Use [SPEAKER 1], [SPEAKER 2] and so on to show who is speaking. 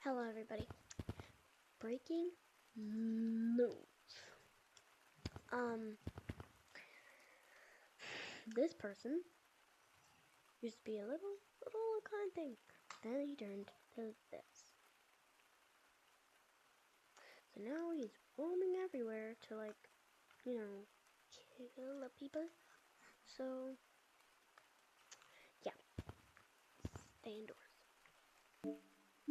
[SPEAKER 1] Hello everybody. Breaking news. This person used to be a little kind thing. Then he turned to this. So now he's roaming everywhere to kill the people. So yeah. Stay indoors.